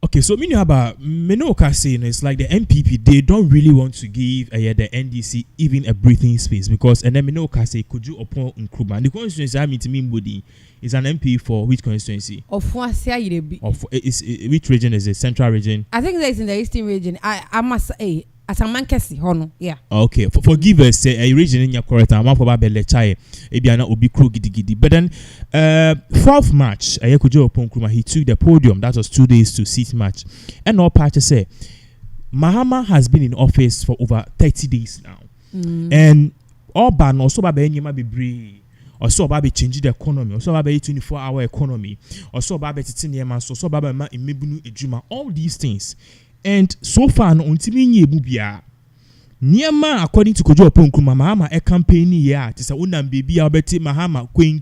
Okay, so meaning about Menoka saying it's like the NPP, they don't really want to give the NDC even a breathing space because and then Menoka say Kojo Oppong Nkrumah. The constituency I mean to me body is an MP for which constituency? Of which region is it? Central region? I think it's in the eastern region. I must say as a mankesi hono, yeah. Okay, forgive us, a region in your correct. I'm for Babel Chai, Ebiana Obi Kru Gidi. But then, 4th March, Kojo Oppong Nkrumah, he took the podium. That was 2 days to sit match. And all parties say, Mahama has been in office for over 30 days now. And all ban also Babe Nyama be brave. Or so Babe change the economy, or so Babe 24-hour economy, or so Babe Titiniaman, so Babe Ma Imebunu Ejuma, all these things. And so far, no untimi bubia. Niama according to Kojo Oppong Nkrumah, Mahama a campaign here. Tisa unam baby Albert Mahama queen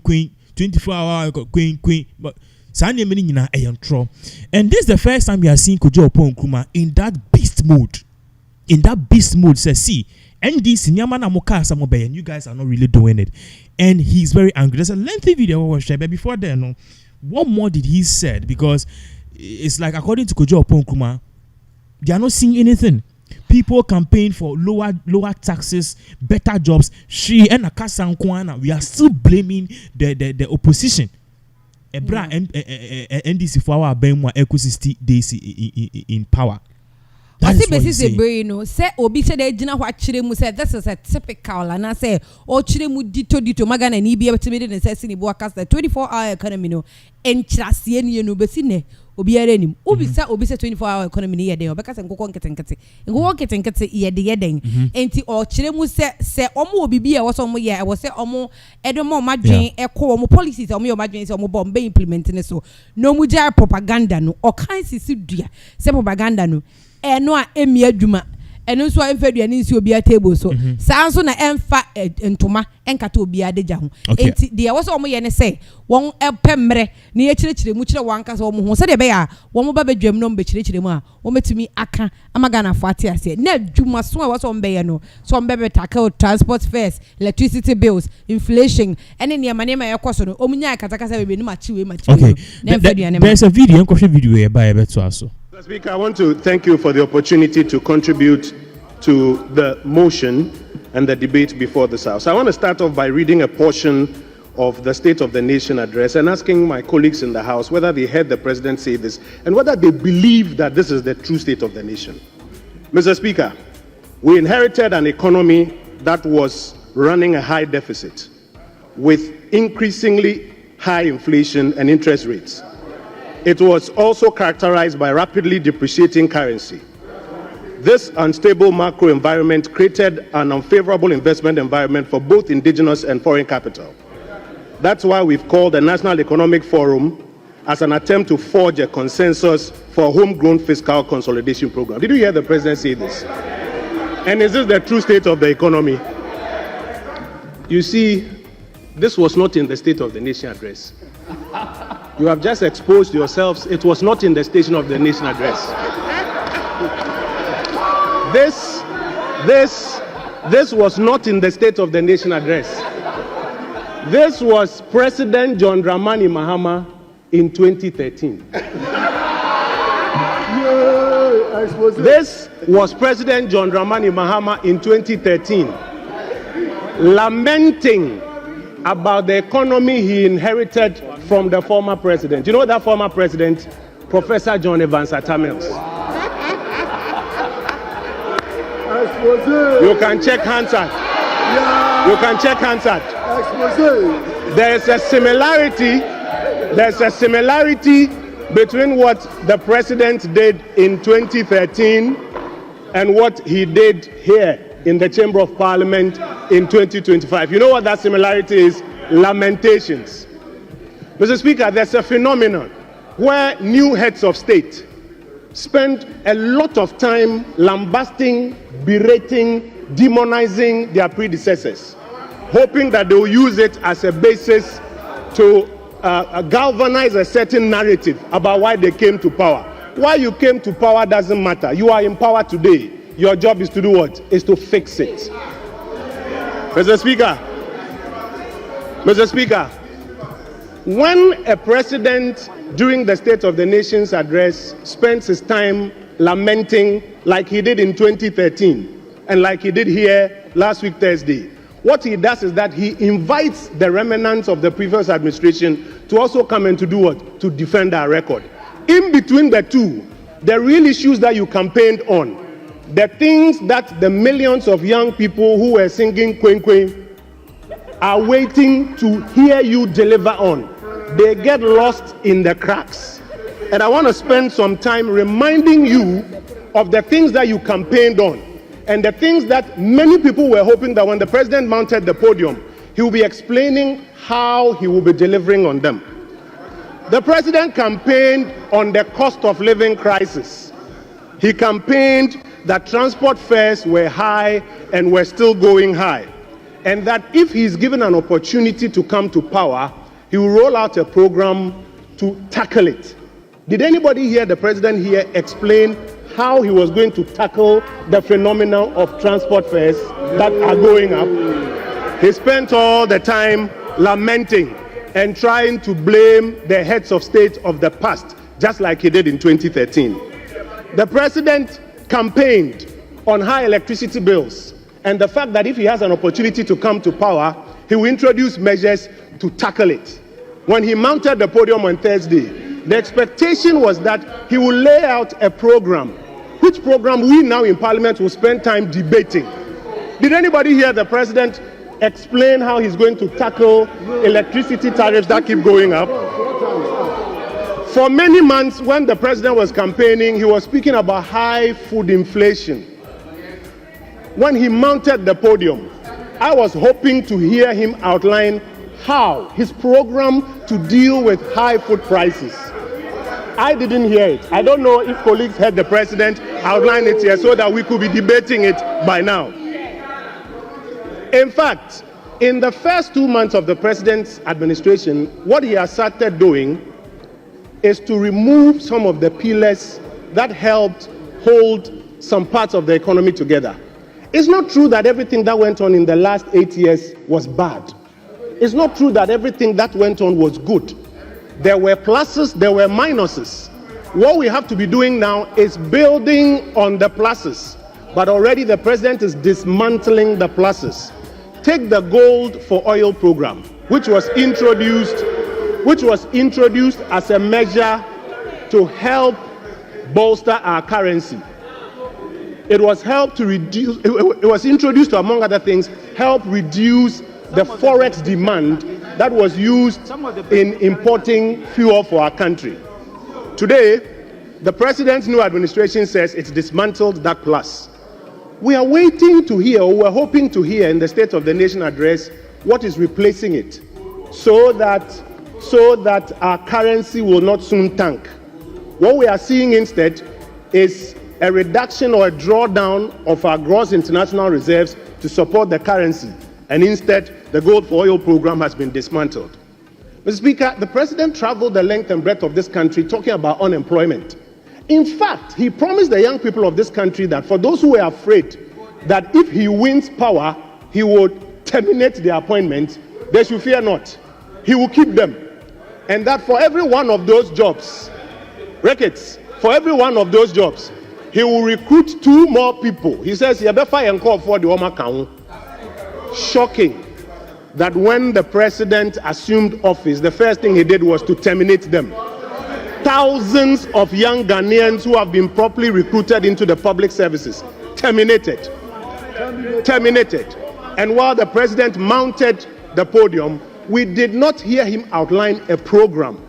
24-hour queen. But Sanya meaning na ayantro. And this is the first time we are seeing Kojo Oppong Nkrumah in that beast mode. In that beast mode, says see. NDC Niama na moka samobe, and you guys are not really doing it. And he's very angry. There's a lengthy video we watched, but before then, no, what more did he said? Because it's like according to Kojo Oppong Nkrumah, they are not seeing anything. People campaign for lower taxes, better jobs. We are still blaming the opposition. NDC for our Benwa equal 60 days in power. That's what he said. Say obi said they didn't watch Chiremu said this is a typical and I say oh Chiremu dito magana and be able to meet and says in the 24-hour economy no and trasien you know besine obi arenim obi say 24-hour economy near there because and go nkete ye de yeden enti or Chiremu say omo obi bia was omo ye was say omo edomo madwen ekọ omo policies omo madwen say omo bomb implementing so no mu jai propaganda no o kan sisi dua say propaganda no eno a emi adwuma eno so emfa duane nsi obi a table so sanso na emfa entoma enkata obi adeja ho enti de wo so omo ye ne say won epemre ne ye kirekire mu kire wanka so omo ho se de be ya won ba badwam no mbe kirekire mu a wo metumi aka amagana fati ase na adwuma so a wo so mbe ye no so mbe be tackle transport fares, electricity bills, inflation ene ne manema ye koso no omunya katakasa be ni machiwe na emfa duane. There's a video here by beto aso. Mr. Speaker, I want to thank you for the opportunity to contribute to the motion and the debate before this House. I want to start off by reading a portion of the State of the Nation address and asking my colleagues in the House whether they heard the President say this and whether they believe that this is the true state of the nation. Mr. Speaker, we inherited an economy that was running a high deficit with increasingly high inflation and interest rates. It was also characterized by rapidly depreciating currency. This unstable macro environment created an unfavorable investment environment for both indigenous and foreign capital. That's why we've called the National Economic Forum as an attempt to forge a consensus for a homegrown fiscal consolidation program. Did you hear the President say this? And is this the true state of the economy? You see, this was not in the State of the Nation address. You have just exposed yourselves. It was not in the State of the Nation address. This was not in the State of the Nation address. This was President John Dramani Mahama in 2013. This was President John Dramani Mahama in 2013, lamenting about the economy he inherited from the former president. You know that former president, Professor John Evans Atamils. You can check Hansard. You can check Hansard. There's a similarity between what the president did in 2013 and what he did here in the Chamber of Parliament in 2025. You know what that similarity is? Lamentations. Mr. Speaker, there's a phenomenon where new heads of state spend a lot of time lambasting, berating, demonizing their predecessors, hoping that they will use it as a basis to galvanize a certain narrative about why they came to power. Why you came to power doesn't matter. You are in power today. Your job is to do what? Is to fix it. Mr. Speaker, when a president during the State of the Nation's address, spends his time lamenting like he did in 2013 and like he did here last week, Thursday. What he does is that he invites the remnants of the previous administration to also come and to do what? To defend our record. In between the two, the real issues that you campaigned on, the things that the millions of young people who were singing Kwen Kwen are waiting to hear you deliver on, they get lost in the cracks. And I want to spend some time reminding you of the things that you campaigned on and the things that many people were hoping that when the president mounted the podium, he will be explaining how he will be delivering on them. The president campaigned on the cost of living crisis. He campaigned that transport fares were high and were still going high, and that if he's given an opportunity to come to power, he will roll out a program to tackle it. Did anybody hear the president here explain how he was going to tackle the phenomenon of transport fares that are going up? He spent all the time lamenting and trying to blame the heads of state of the past, just like he did in 2013. The president campaigned on high electricity bills and the fact that if he has an opportunity to come to power, he will introduce measures to tackle it. When he mounted the podium on Thursday, the expectation was that he will lay out a program, which program we now in Parliament will spend time debating. Did anybody hear the president explain how he's going to tackle electricity tariffs that keep going up? For many months, when the president was campaigning, he was speaking about high food inflation. When he mounted the podium, I was hoping to hear him outline how his program to deal with high food prices. I didn't hear it. I don't know if colleagues heard the president outline it here so that we could be debating it by now. In fact, in the first 2 months of the president's administration, what he has started doing is to remove some of the pillars that helped hold some parts of the economy together. It's not true that everything that went on in the last 8 years was bad. It's not true that everything that went on was good. There were pluses, there were minuses. What we have to be doing now is building on the pluses. But already the president is dismantling the pluses. Take the Gold for Oil program, which was introduced as a measure to help bolster our currency. It was introduced to, among other things, help reduce the forex demand that was used in importing fuel for our country. Today, the president's new administration says it's dismantled that plus. We are waiting to hear, or we're hoping to hear in the State of the Nation address, what is replacing it, so that our currency will not soon tank. What we are seeing instead is a reduction or a drawdown of our gross international reserves to support the currency, and instead the Gold for Oil program has been dismantled. Mr. Speaker, the president traveled the length and breadth of this country talking about unemployment. In fact, he promised the young people of this country that for those who were afraid that if he wins power, he would terminate their appointments, they should fear not. He will keep them. And that for every one of those jobs, Ricketts, for every one of those jobs, he will recruit 2 more people. He says, you better fire and call for the Oma Kaun. Shocking that when the president assumed office, the first thing he did was to terminate them. Thousands of young Ghanaians who have been properly recruited into the public services, terminated. And while the president mounted the podium, we did not hear him outline a program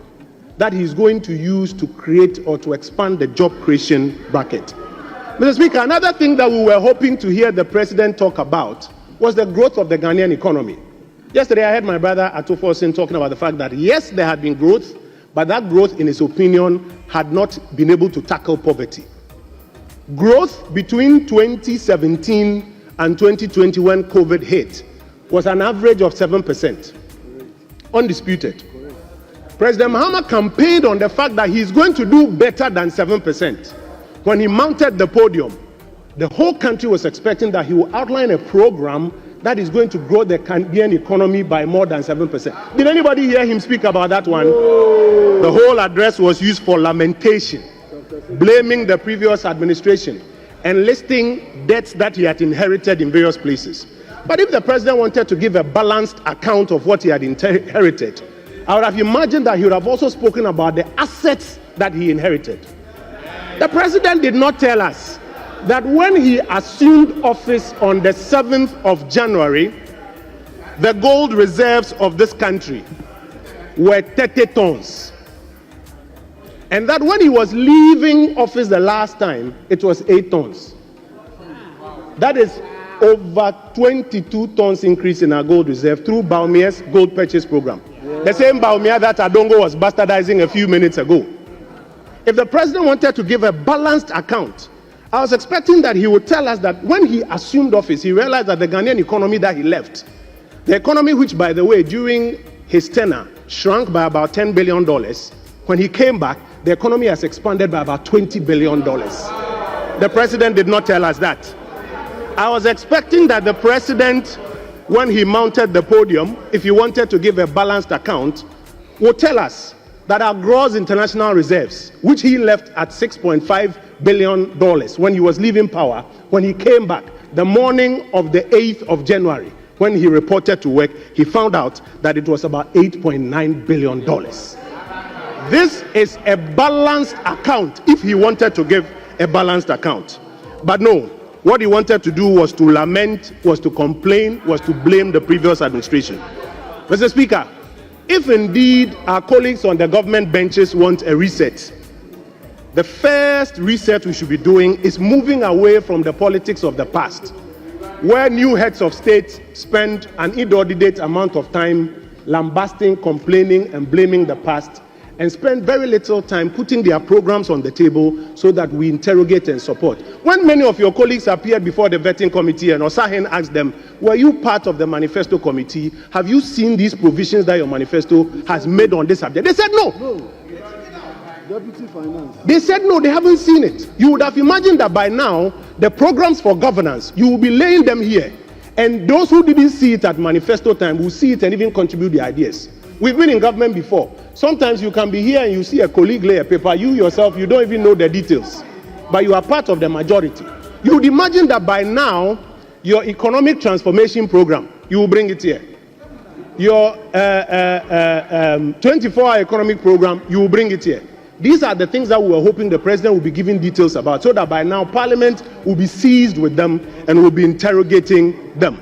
that he's going to use to create or to expand the job creation bracket. Mr. Speaker, another thing that we were hoping to hear the president talk about was the growth of the Ghanaian economy. Yesterday, I heard my brother Atofosin talking about the fact that yes, there had been growth, but that growth, in his opinion, had not been able to tackle poverty. Growth between 2017 and 2020, when COVID hit, was an average of 7%. Undisputed. President Mahama campaigned on the fact that he's going to do better than 7%. When he mounted the podium, the whole country was expecting that he would outline a program that is going to grow the Ghanaian economy by more than 7%. Did anybody hear him speak about that one? The whole address was used for lamentation, blaming the previous administration and listing debts that he had inherited in various places. But if the president wanted to give a balanced account of what he had inherited, I would have imagined that he would have also spoken about the assets that he inherited. The president did not tell us that when he assumed office on the 7th of January, the gold reserves of this country were 30 tons. And that when he was leaving office the last time, it was 8 tons. That is over 22 tons increase in our gold reserve through Baumia's gold purchase program. The same Baumia that Adongo was bastardizing a few minutes ago. If the president wanted to give a balanced account, I was expecting that he would tell us that when he assumed office, he realized that the Ghanaian economy that he left, the economy which, by the way, during his tenure shrunk by about $10 billion, when he came back, the economy has expanded by about $20 billion. The president did not tell us that. I was expecting that the president, when he mounted the podium, if he wanted to give a balanced account, would tell us that our gross international reserves, which he left at $6.5 billion when he was leaving power, when he came back, the morning of the 8th of January, when he reported to work, he found out that it was about $8.9 billion. This is a balanced account if he wanted to give a balanced account. But no, what he wanted to do was to lament, was to complain, was to blame the previous administration. Mr. Speaker, if indeed our colleagues on the government benches want a reset, the first reset we should be doing is moving away from the politics of the past, where new heads of state spend an inordinate amount of time lambasting, complaining, and blaming the past, and spend very little time putting their programs on the table so that we interrogate and support. When many of your colleagues appeared before the vetting committee and Osahen asked them, were you part of the manifesto committee? Have you seen these provisions that your manifesto has made on this subject? They said no. Deputy Finance. They said no, they haven't seen it. You would have imagined that by now, the programs for governance, you will be laying them here. And those who didn't see it at manifesto time will see it and even contribute the ideas. We've been in government before. Sometimes you can be here and you see a colleague lay a paper. You yourself, you don't even know the details. But you are part of the majority. You would imagine that by now, your economic transformation program, you will bring it here. Your 24-hour economic program, you will bring it here. These are the things that we were hoping the president will be giving details about, so that by now Parliament will be seized with them and will be interrogating them.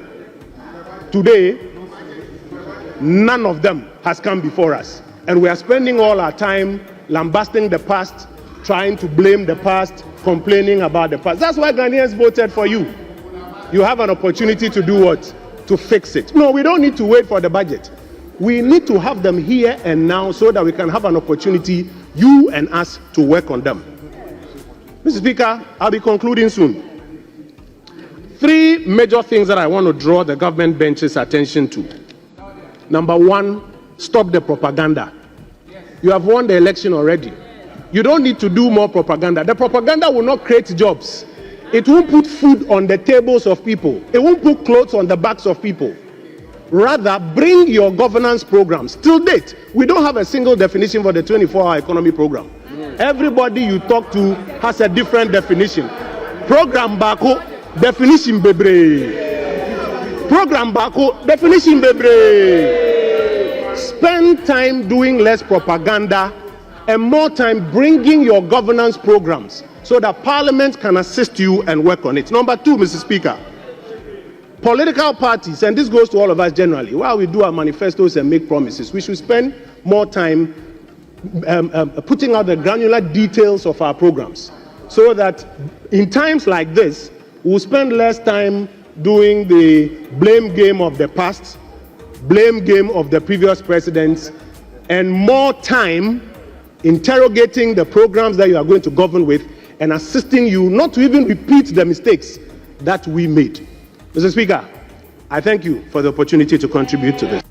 Today, none of them has come before us. And we are spending all our time lambasting the past, trying to blame the past, complaining about the past. That's why Ghanaians voted for you. You have an opportunity to do what? To fix it. No, we don't need to wait for the budget. We need to have them here and now so that we can have an opportunity, you and us, to work on them. Mr. Speaker, I'll be concluding soon. 3 major things that I want to draw the government bench's attention to. Number 1, stop the propaganda. You have won the election already. You don't need to do more propaganda. The propaganda will not create jobs. It won't put food on the tables of people. It won't put clothes on the backs of people. Rather, bring your governance programs. Till date, we don't have a single definition for the 24-hour economy program. Everybody you talk to has a different definition. Program Bako, definition bebre. Program Bako, definition bebre. Spend time doing less propaganda and more time bringing your governance programs so that Parliament can assist you and work on it. Number 2, Mr. Speaker, political parties, and this goes to all of us generally, while we do our manifestos and make promises, we should spend more time putting out the granular details of our programs so that in times like this, we'll spend less time doing the blame game of the past, blame game of the previous presidents, and more time interrogating the programs that you are going to govern with and assisting you not to even repeat the mistakes that we made. Mr. Speaker, I thank you for the opportunity to contribute to this.